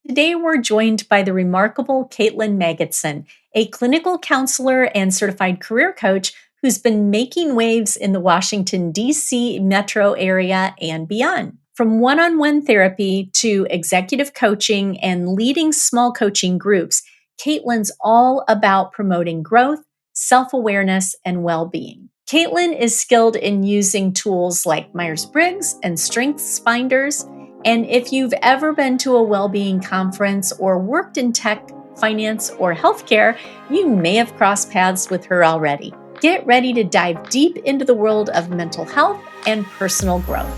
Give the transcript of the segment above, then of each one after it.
Today, we're joined by the remarkable Caitlin Magidson, a clinical counselor and certified career coach who's been making waves in the Washington, D.C. metro area and beyond. From one on one therapy to executive coaching and leading small coaching groups, Caitlin's all about promoting growth, self awareness, and well being. Caitlin is skilled in using tools like Myers Briggs and Strengths Finders. And if you've ever been to a well-being conference or worked in tech, finance, or healthcare, you may have crossed paths with her already. Get ready to dive deep into the world of mental health and personal growth.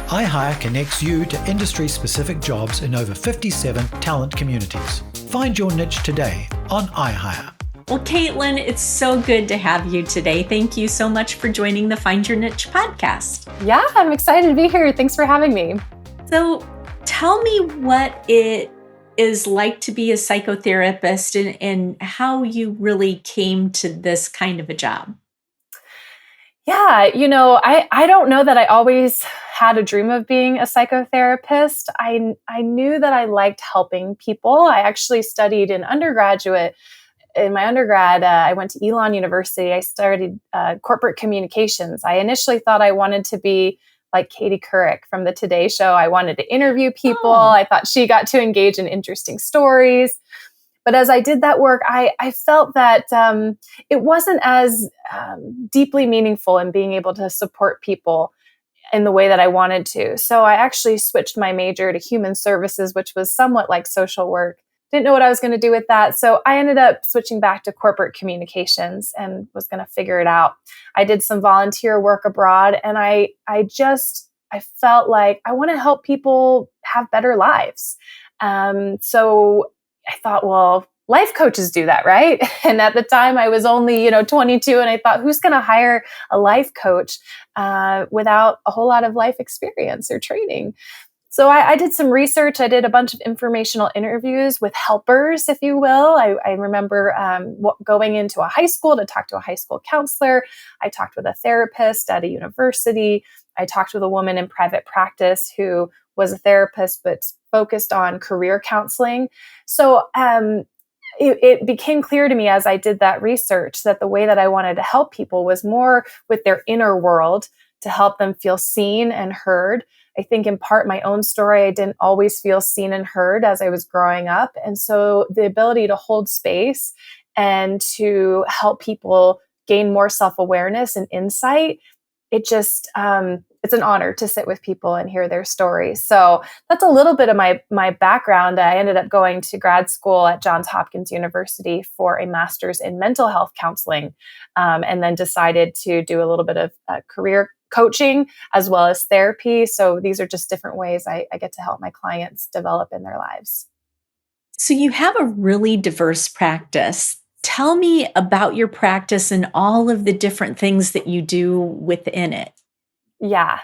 iHire connects you to industry-specific jobs in over 57 talent communities. Find your niche today on iHire. Well, Caitlin, it's so good to have you today. Thank you so much for joining the Find Your Niche podcast. Yeah, I'm excited to be here. Thanks for having me. So tell me what it is like to be a psychotherapist and how you really came to this kind of a job. Yeah, I don't know that I always had a dream of being a psychotherapist. I knew that I liked helping people. I actually studied in undergraduate. In my undergrad, I went to Elon University. I studied corporate communications. I initially thought I wanted to be like Katie Couric from the Today Show. I wanted to interview people. Oh. I thought she got to engage in interesting stories. But as I did that work, I felt that it wasn't as deeply meaningful in being able to support people in the way that I wanted to. So I actually switched my major to human services, which was somewhat like social work. Didn't know what I was going to do with that. So I ended up switching back to corporate communications and was going to figure it out. I did some volunteer work abroad, and I felt like I want to help people have better lives. So I thought, well, life coaches do that, right? And at the time I was only, 22, and I thought, who's going to hire a life coach without a whole lot of life experience or training? So I did some research. I did a bunch of informational interviews with helpers, if you will. I remember going into a high school to talk to a high school counselor. I talked with a therapist at a university. I talked with a woman in private practice who was a therapist but focused on career counseling. So it became clear to me as I did that research that the way that I wanted to help people was more with their inner world, to help them feel seen and heard. I think in part my own story, I didn't always feel seen and heard as I was growing up. And so the ability to hold space and to help people gain more self-awareness and insight, it's an honor to sit with people and hear their stories. So that's a little bit of my background. I ended up going to grad school at Johns Hopkins University for a master's in mental health counseling, and then decided to do a little bit of career coaching as well as therapy. So these are just different ways I get to help my clients develop in their lives. So you have a really diverse practice. Tell me about your practice and all of the different things that you do within it. Yeah.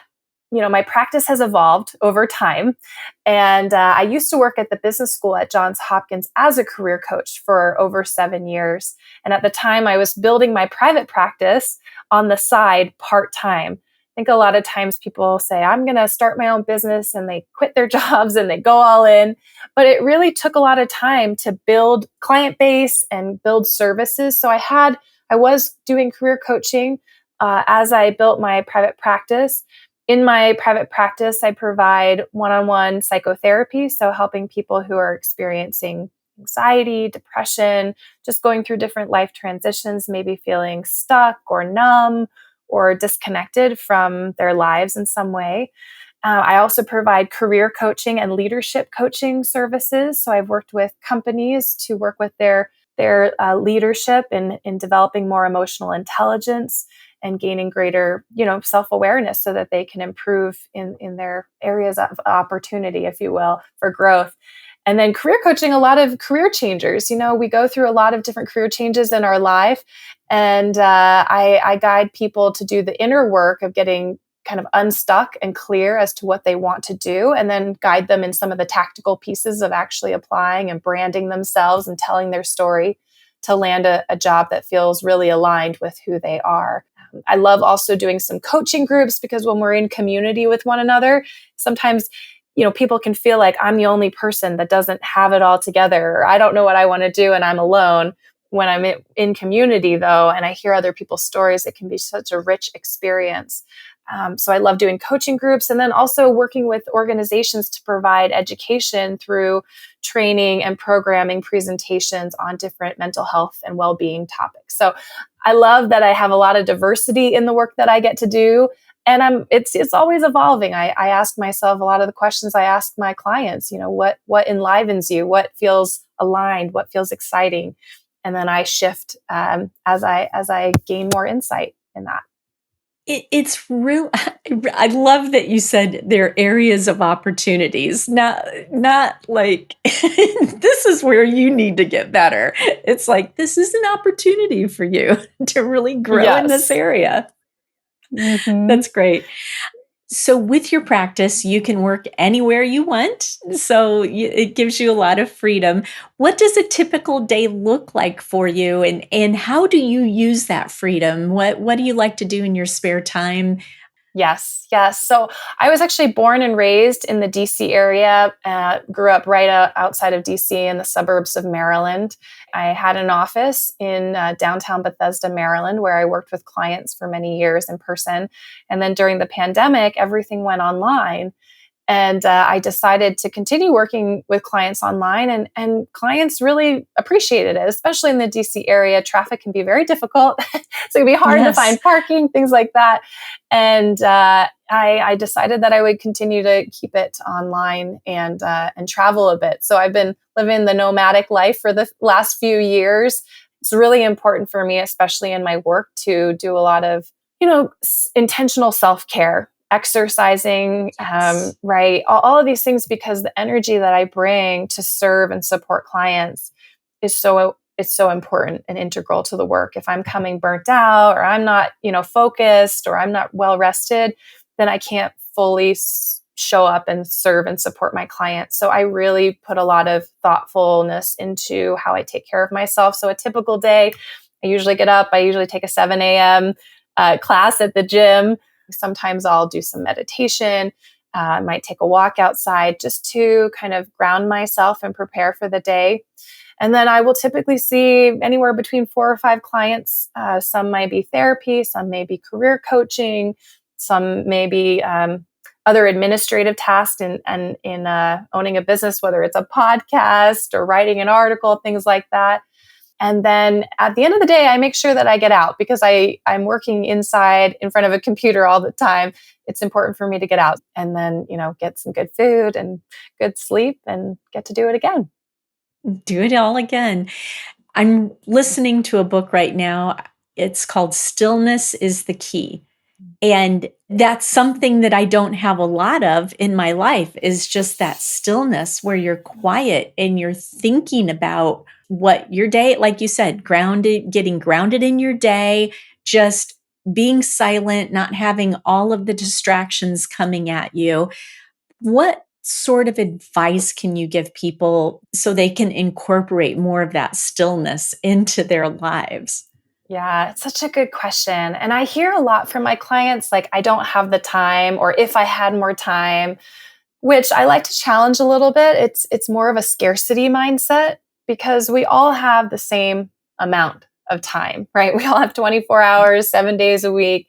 My practice has evolved over time. And I used to work at the business school at Johns Hopkins as a career coach for over 7 years. And at the time, I was building my private practice on the side part-time. I think a lot of times people say, I'm going to start my own business, and they quit their jobs and they go all in. But it really took a lot of time to build client base and build services. So I was doing career coaching as I built my private practice. In my private practice, I provide one-on-one psychotherapy, so helping people who are experiencing anxiety, depression, just going through different life transitions, maybe feeling stuck or numb or disconnected from their lives in some way. I also provide career coaching and leadership coaching services. So I've worked with companies to work with their leadership in developing more emotional intelligence and gaining greater, self-awareness so that they can improve in their areas of opportunity, if you will, for growth. And then career coaching, a lot of career changers. We go through a lot of different career changes in our life. And I guide people to do the inner work of getting kind of unstuck and clear as to what they want to do, and then guide them in some of the tactical pieces of actually applying and branding themselves and telling their story to land a job that feels really aligned with who they are. I love also doing some coaching groups, because when we're in community with one another, sometimes people can feel like I'm the only person that doesn't have it all together, or I don't know what I want to do and I'm alone. When I'm in community, though, and I hear other people's stories, it can be such a rich experience. So I love doing coaching groups, and then also working with organizations to provide education through training and programming presentations on different mental health and well-being topics. So I love that I have a lot of diversity in the work that I get to do. And it's always evolving. I ask myself a lot of the questions I ask my clients, what enlivens you, what feels aligned, what feels exciting. And then I shift as I gain more insight in that. It's real. I love that you said there are areas of opportunities, not like this is where you need to get better. It's like this is an opportunity for you to really grow in this Yes. area. Mm-hmm. That's great. So with your practice, you can work anywhere you want. So it gives you a lot of freedom. What does a typical day look like for you, and how do you use that freedom? What do you like to do in your spare time? Yes, yes. So I was actually born and raised in the DC area, grew up right outside of DC in the suburbs of Maryland. I had an office in downtown Bethesda, Maryland, where I worked with clients for many years in person. And then during the pandemic, everything went online. And I decided to continue working with clients online, and clients really appreciated it, especially in the DC area. Traffic can be very difficult. So it can be hard to Yes. find parking, things like that. And I decided that I would continue to keep it online and travel a bit. So I've been living the nomadic life for the last few years. It's really important for me, especially in my work, to do a lot of, intentional self-care, exercising, Yes. right? All of these things, because the energy that I bring to serve and support clients it's so important and integral to the work. If I'm coming burnt out, or I'm not, focused, or I'm not well rested, then I can't fully show up and serve and support my clients. So I really put a lot of thoughtfulness into how I take care of myself. So a typical day, I usually get up, I usually take a 7 a.m. Class at the gym. Sometimes I'll do some meditation. I might take a walk outside just to kind of ground myself and prepare for the day. And then I will typically see anywhere between 4 or 5 clients. Some might be therapy, some may be career coaching, some may be other administrative tasks in owning a business, whether it's a podcast or writing an article, things like that. And then at the end of the day, I make sure that I get out, because I'm working inside in front of a computer all the time. It's important for me to get out and then, get some good food and good sleep and get to do it again. Do it all again. I'm listening to a book right now. It's called Stillness is the Key. And that's something that I don't have a lot of in my life, is just that stillness where you're quiet and you're thinking about what your day, like you said, getting grounded in your day, just being silent, not having all of the distractions coming at you. What sort of advice can you give people so they can incorporate more of that stillness into their lives? Yeah, it's such a good question. And I hear a lot from my clients, like, I don't have the time, or if I had more time, which I like to challenge a little bit. It's more of a scarcity mindset, because we all have the same amount of time, right? We all have 24 hours, 7 days a week.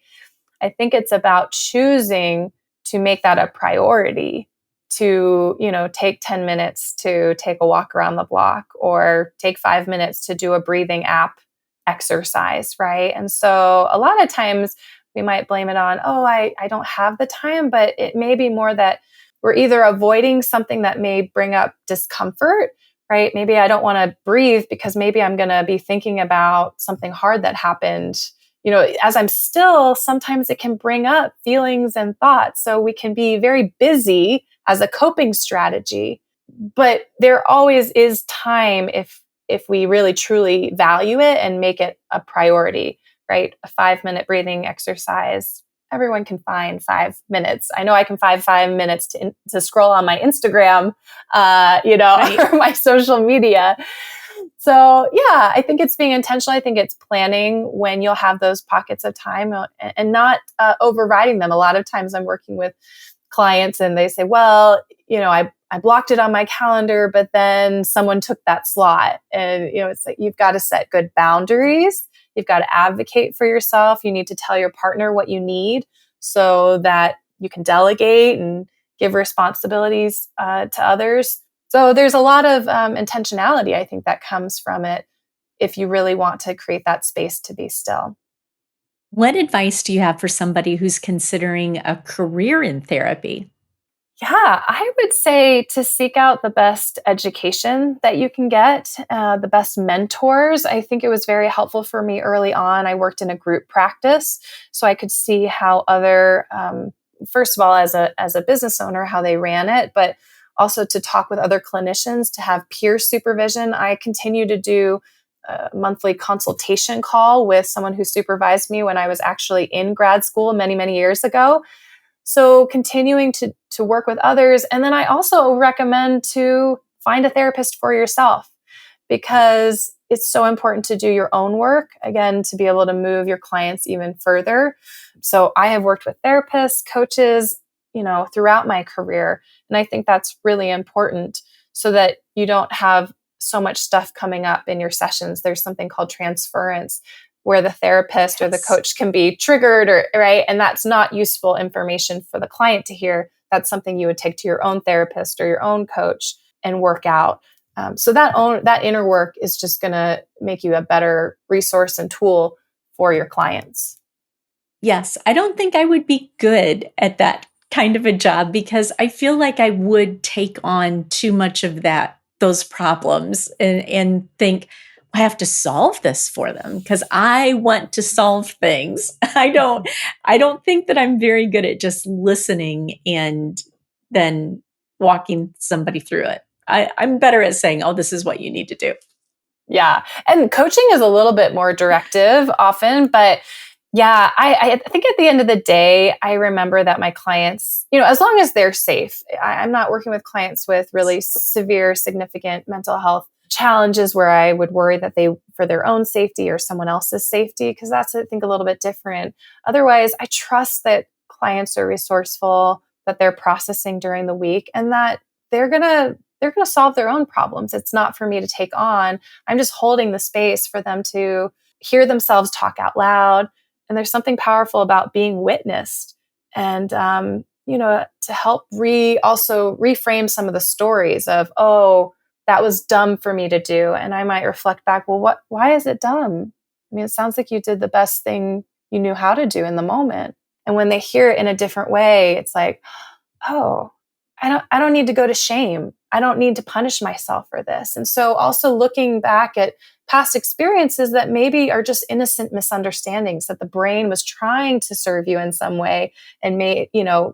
I think it's about choosing to make that a priority, to, take 10 minutes to take a walk around the block, or take 5 minutes to do a breathing app exercise, right? And so a lot of times we might blame it on, oh, I don't have the time, but it may be more that we're either avoiding something that may bring up discomfort, right? Maybe I don't want to breathe because maybe I'm going to be thinking about something hard that happened. As I'm still, sometimes it can bring up feelings and thoughts. So we can be very busy as a coping strategy, but there always is time if we really truly value it and make it a priority, right? A 5-minute breathing exercise. Everyone can find 5 minutes. I know I can find 5 minutes to scroll on my Instagram, Right. or my social media. So yeah, I think it's being intentional. I think it's planning when you'll have those pockets of time, and not overriding them. A lot of times I'm working with clients and they say, well, I blocked it on my calendar, but then someone took that slot. And, it's like you've got to set good boundaries. You've got to advocate for yourself. You need to tell your partner what you need so that you can delegate and give responsibilities to others. So there's a lot of intentionality, I think, that comes from it if you really want to create that space to be still. What advice do you have for somebody who's considering a career in therapy? Yeah, I would say to seek out the best education that you can get, the best mentors. I think it was very helpful for me early on. I worked in a group practice, so I could see how first of all, as a business owner, how they ran it, but also to talk with other clinicians, to have peer supervision. I continue to do a monthly consultation call with someone who supervised me when I was actually in grad school many, many years ago. So continuing to work with others. And then I also recommend to find a therapist for yourself because it's so important to do your own work, again, to be able to move your clients even further. So I have worked with therapists, coaches, throughout my career. And I think that's really important so that you don't have so much stuff coming up in your sessions. There's something called transference where the therapist or the Yes. coach can be triggered or right. And that's not useful information for the client to hear. That's something you would take to your own therapist or your own coach and work out. So that inner work is just going to make you a better resource and tool for your clients. Yes, I don't think I would be good at that kind of a job because I feel like I would take on too much of those problems and think I have to solve this for them because I want to solve things. I don't think that I'm very good at just listening and then walking somebody through it. I'm better at saying, oh, this is what you need to do. Yeah. And coaching is a little bit more directive often, but yeah, I think at the end of the day, I remember that my clients, as long as they're safe, I'm not working with clients with really severe, significant mental health challenges where I would worry that for their own safety or someone else's safety, because that's, I think, a little bit different. Otherwise, I trust that clients are resourceful, that they're processing during the week, and that they're gonna solve their own problems. It's not for me to take on. I'm just holding the space for them to hear themselves talk out loud. And there's something powerful about being witnessed and, to help also reframe some of the stories of, oh, that was dumb for me to do. And I might reflect back, well, why is it dumb? I mean, it sounds like you did the best thing you knew how to do in the moment. And when they hear it in a different way, it's like, oh, I don't need to go to shame. I don't need to punish myself for this. And so also looking back at past experiences that maybe are just innocent misunderstandings that the brain was trying to serve you in some way and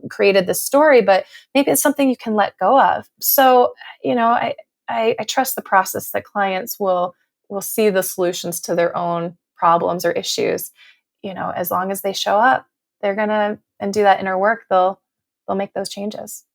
created this story, but maybe it's something you can let go of. So, I trust the process that clients will see the solutions to their own problems or issues. As long as they show up, they're gonna and do that inner work, they'll make those changes.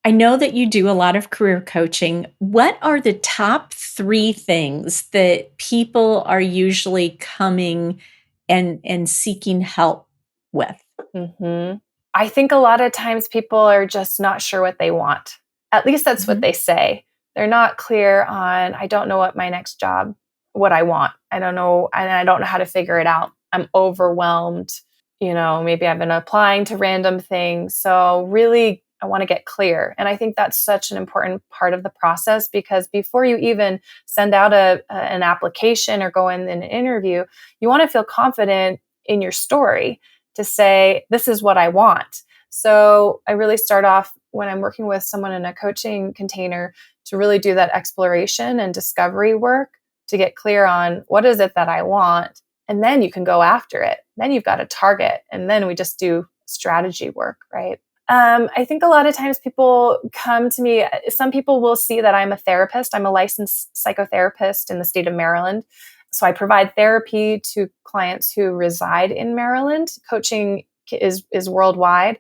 I know that you do a lot of career coaching. What are the top 3 things that people are usually coming and seeking help with? hmm I think a lot of times people are just not sure what they want. At least that's what Mhm. they say. They're not clear on, I don't know what my next job, what I want. I don't know, and I don't know how to figure it out. I'm overwhelmed. Maybe I've been applying to random things. So really, I want to get clear. And I think that's such an important part of the process because before you even send out an application or go in an interview, you want to feel confident in your story to say, this is what I want. So I really start off when I'm working with someone in a coaching container to really do that exploration and discovery work to get clear on what is it that I want. And then you can go after it. Then you've got a target. And then we just do strategy work, right? I think a lot of times people come to me, some people will see that I'm a therapist. I'm a licensed psychotherapist in the state of Maryland. So I provide therapy to clients who reside in Maryland. Coaching is worldwide.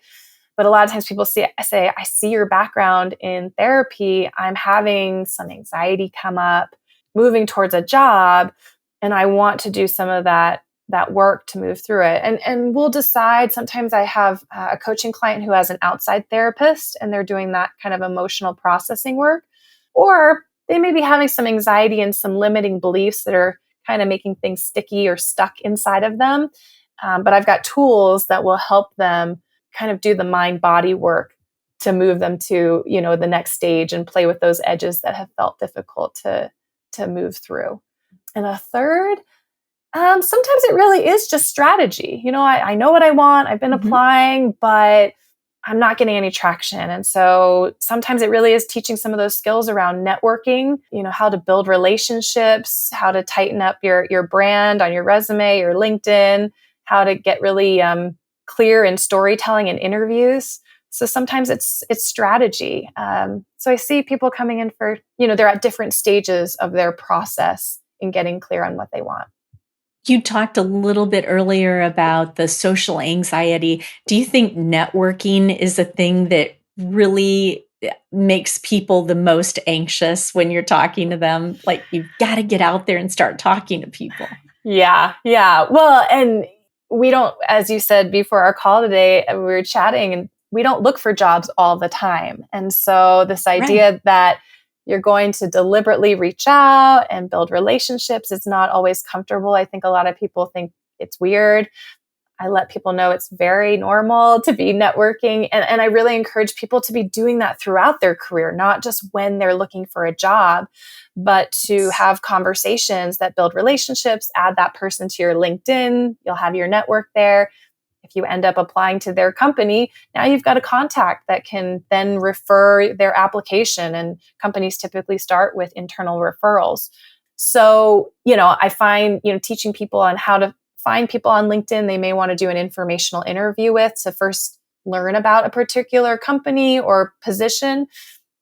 But a lot of times people say, I see your background in therapy. I'm having some anxiety come up, moving towards a job, and I want to do some of that that work to move through it. And we'll decide. Sometimes I have a coaching client who has an outside therapist and they're doing that kind of emotional processing work. Or they may be having some anxiety and some limiting beliefs that are kind of making things sticky or stuck inside of them. But I've got tools that will help them kind of do the mind body work to move them to, the next stage and play with those edges that have felt difficult to move through. And a third, sometimes it really is just strategy. I know what I want. I've been applying, but I'm not getting any traction. And so sometimes it really is teaching some of those skills around networking, how to build relationships, how to tighten up your brand on your resume, your LinkedIn, how to get really clear in storytelling and interviews. So sometimes it's strategy. So I see people coming in for, they're at different stages of their process in getting clear on what they want. You talked a little bit earlier about the social anxiety. Do you think networking is a thing that really makes people the most anxious when you're talking to them? Like, you've got to get out there and start talking to people. Yeah. Well, and we don't, as you said before our call today, we were chatting, and we don't look for jobs all the time. And so this idea that you're going to deliberately reach out and build relationships, it's not always comfortable. I think a lot of people think it's weird. I let people know it's very normal to be networking. And I really encourage people to be doing that throughout their career, not just when they're looking for a job, but to have conversations that build relationships, add that person to your LinkedIn. You'll have your network there. If you end up applying to their company, now you've got a contact that can then refer their application. And companies typically start with internal referrals. So, I find, teaching people on how to find people on LinkedIn they may want to do an informational interview with to first learn about a particular company or position.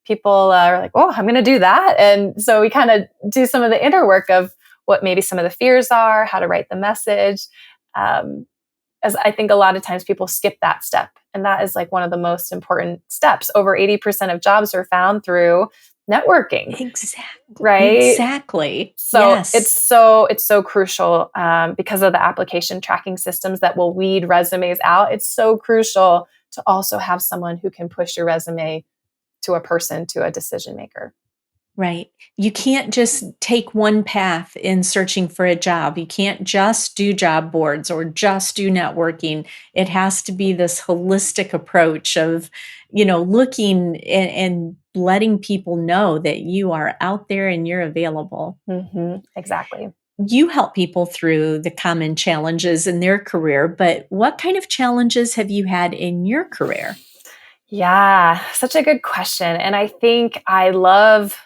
People are like, oh, I'm going to do that. And so we kind of do some of the inner work of what maybe some of the fears are, how to write the message. As I think a lot of times people skip that step. And that is like one of the most important steps. Over 80% of jobs are found through networking. Exactly. Right? Exactly. So yes. it's so crucial because of the application tracking systems that will weed resumes out. It's so crucial to also have someone who can push your resume to a person, to a decision maker. Right. You can't just take one path in searching for a job. You can't just do job boards or just do networking. It has to be this holistic approach of, looking and letting people know that you are out there and you're available. Exactly. You help people through the common challenges in their career, but what kind of challenges have you had in your career? Yeah, such a good question. And I think I love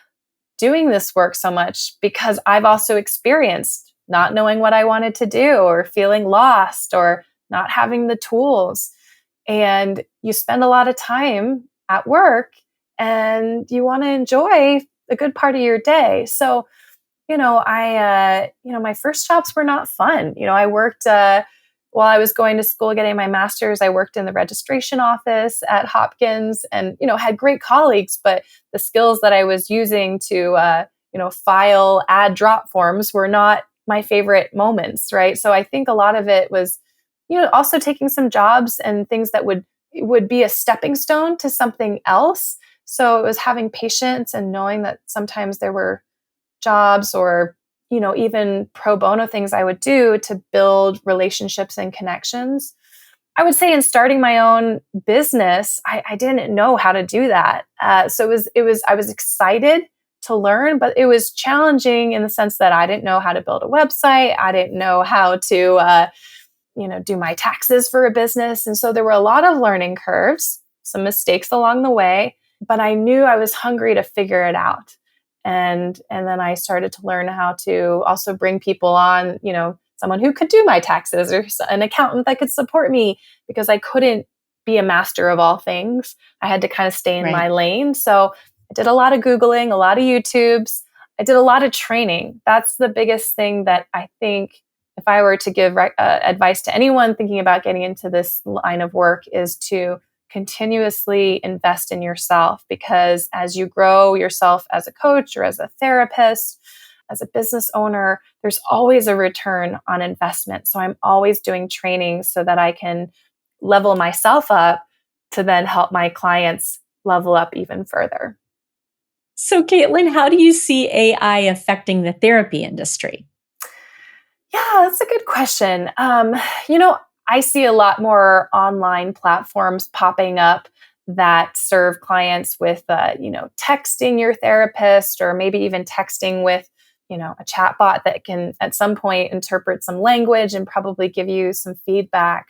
doing this work so much because I've also experienced not knowing what I wanted to do or feeling lost or not having the tools. And you spend a lot of time at work and you want to enjoy a good part of your day. So, my first jobs were not fun. I worked, while I was going to school getting my master's, I worked in the registration office at Hopkins and, had great colleagues, but the skills that I was using to, file add drop forms were not my favorite moments, right? So I think a lot of it was, also taking some jobs and things that would be a stepping stone to something else. So it was having patience and knowing that sometimes there were jobs or even pro bono things I would do to build relationships and connections. I would say in starting my own business, I didn't know how to do that. So I was excited to learn, but it was challenging in the sense that I didn't know how to build a website. I didn't know how to, do my taxes for a business. And so there were a lot of learning curves, some mistakes along the way, but I knew I was hungry to figure it out. And then I started to learn how to also bring people on, someone who could do my taxes or an accountant that could support me because I couldn't be a master of all things. I had to kind of stay in my lane. So I did a lot of Googling, a lot of YouTubes. I did a lot of training. That's the biggest thing that I think if I were to give advice to anyone thinking about getting into this line of work is to continuously invest in yourself, because as you grow yourself as a coach or as a therapist, as a business owner, there's always a return on investment. So I'm always doing training so that I can level myself up to then help my clients level up even further. So, Caitlin, how do you see AI affecting the therapy industry? Yeah, that's a good question. I see a lot more online platforms popping up that serve clients with, texting your therapist, or maybe even texting with, a chat bot that can at some point interpret some language and probably give you some feedback.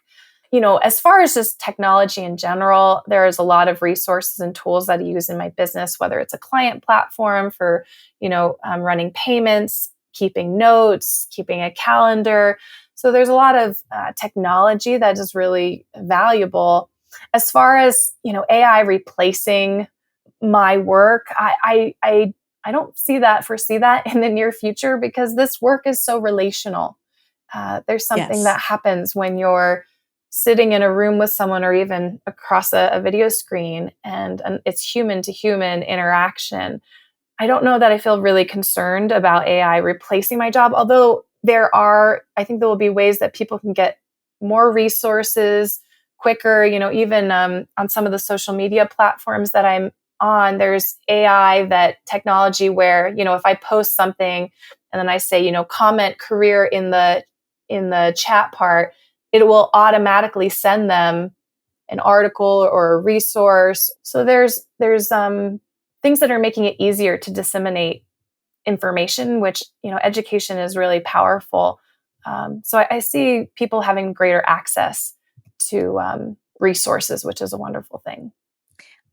As far as just technology in general, there's a lot of resources and tools that I use in my business, whether it's a client platform for, running payments, keeping notes, keeping a calendar. So there's a lot of technology that is really valuable. As far as, AI replacing my work, I don't foresee that in the near future, because this work is so relational. There's something Yes. that happens when you're sitting in a room with someone, or even across a video screen, and it's human to human interaction. I don't know that I feel really concerned about AI replacing my job, although I think there will be ways that people can get more resources quicker. Even on some of the social media platforms that I'm on, there's AI, that technology where, if I post something and then I say, comment career in the chat part, it will automatically send them an article or a resource. So there's things that are making it easier to disseminate information, which, education is really powerful. So I see people having greater access to resources, which is a wonderful thing.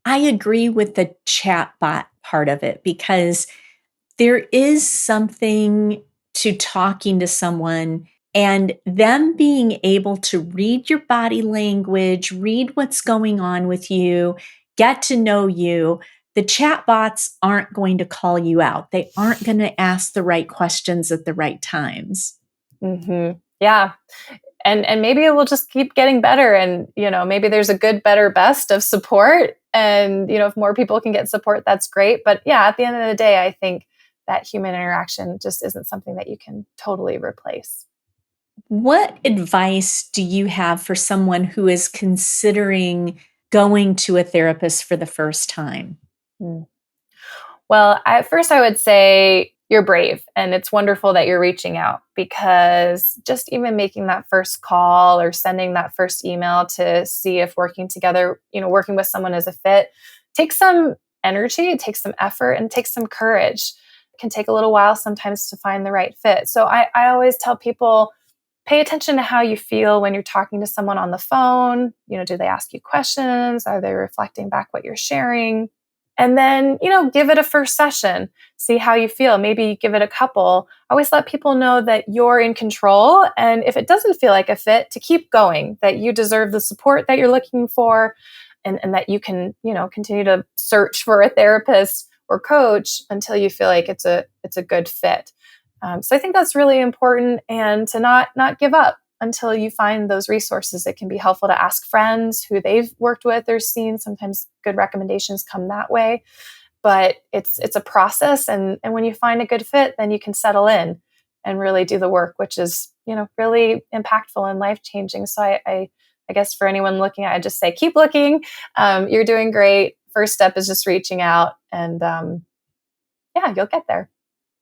I agree with the chatbot part of it, because there is something to talking to someone and them being able to read your body language, read what's going on with you, get to know you. The chatbots aren't going to call you out. They aren't going to ask the right questions at the right times. Yeah. And maybe it will just keep getting better, and maybe there's a good, better, best of support, and if more people can get support, that's great. But yeah, at the end of the day, I think that human interaction just isn't something that you can totally replace. What advice do you have for someone who is considering going to a therapist for the first time? Mm. Well, at first, I would say you're brave, and it's wonderful that you're reaching out, because just even making that first call or sending that first email to see if working together, working with someone is a fit, takes some energy, it takes some effort, and takes some courage. It can take a little while sometimes to find the right fit. So I always tell people, pay attention to how you feel when you're talking to someone on the phone. Do they ask you questions? Are they reflecting back what you're sharing? And then, give it a first session, see how you feel. Maybe give it a couple. Always let people know that you're in control. And if it doesn't feel like a fit, to keep going, that you deserve the support that you're looking for, and that you can, continue to search for a therapist or coach until you feel like it's a good fit. So I think that's really important, and to not give up until you find those resources. It can be helpful to ask friends who they've worked with or seen. Sometimes good recommendations come that way, but it's a process. And when you find a good fit, then you can settle in and really do the work, which is, really impactful and life changing. So I guess for anyone looking, I just say, keep looking. You're doing great. First step is just reaching out, and yeah, you'll get there.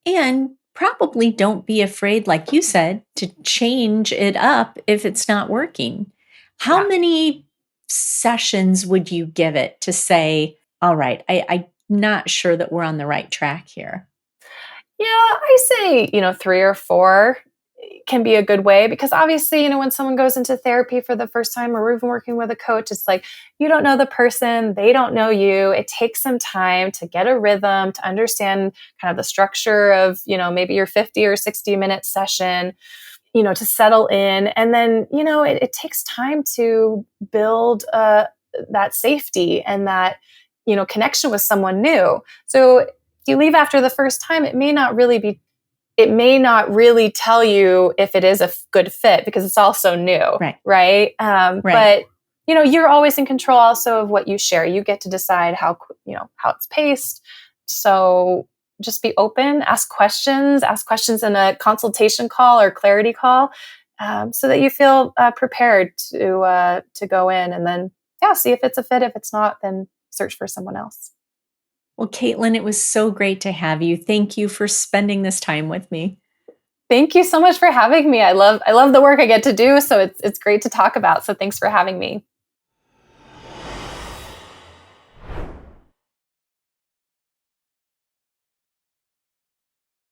And probably don't be afraid, like you said, to change it up if it's not working. How Yeah. many sessions would you give it to say, all right, I'm not sure that we're on the right track here? Yeah, I say, 3 or 4 can be a good way, because obviously, when someone goes into therapy for the first time, or even working with a coach, it's like, you don't know the person, they don't know you. It takes some time to get a rhythm, to understand kind of the structure of, maybe your 50 or 60-minute session, to settle in. And then, it takes time to build that safety and that, connection with someone new. So if you leave after the first time, it may not really tell you if it is a good fit, because it's also new, Right. right? Right. But you're always in control also of what you share. You get to decide how it's paced. So just be open, ask questions in a consultation call or clarity call, so that you feel prepared to go in, and then see if it's a fit. If it's not, then search for someone else. Well, Caitlin, it was so great to have you. Thank you for spending this time with me. Thank you so much for having me. I love the work I get to do, so it's great to talk about. So thanks for having me.